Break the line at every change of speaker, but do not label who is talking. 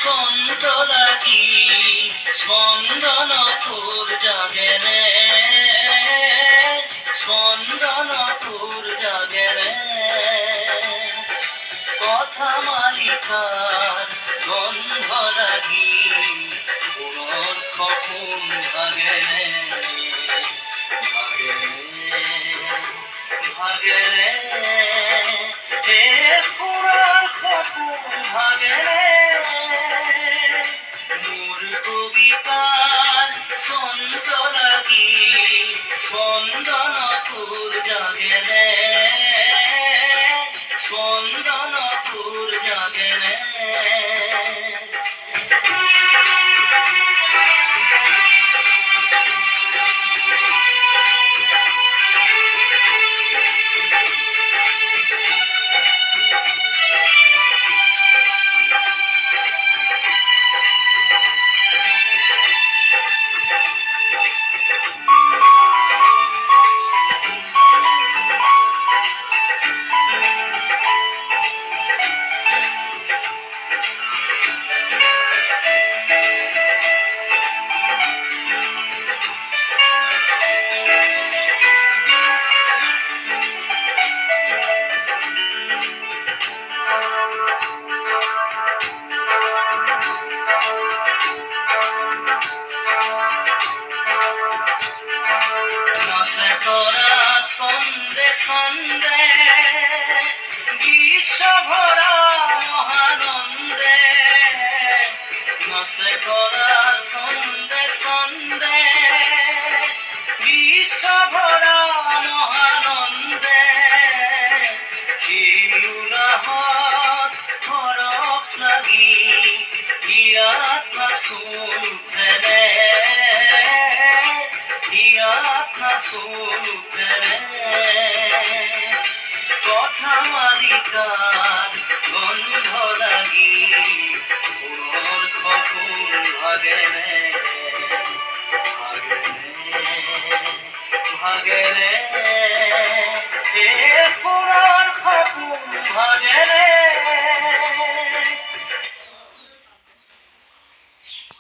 ছন্দ লাগি স্পন্দন তোর জাগে রে, স্পন্দন তোর জাগে রে। কথা মালিকার গন্ধ লাগি পুনর খপুন ভাগে রে, ভাগে রে, ভাগে রে। এ পুনর খপুন ভাগে রে। মোর কবিতার ছন্দ লাগি স্পন্দন তোর জাগে রে, স্পন্দন তোর জাগে রে। ছন্দে ছন্দে বিশ্বভরা মহানন্দে, নাচে করা ছন্দে ছন্দে বিশ্বভরা মহানন্দে। হিউলাহত হরফ লাগি হিয়াত মাসুল উঠেৰে, হিয়াত মাসুল উঠেৰে। কথা মালিকার গন্ধ লাগি পুনর খপুন ভাগে রে, ভাগে রে, ভাগে রে। এ পুনর খপুন ভাগে রে।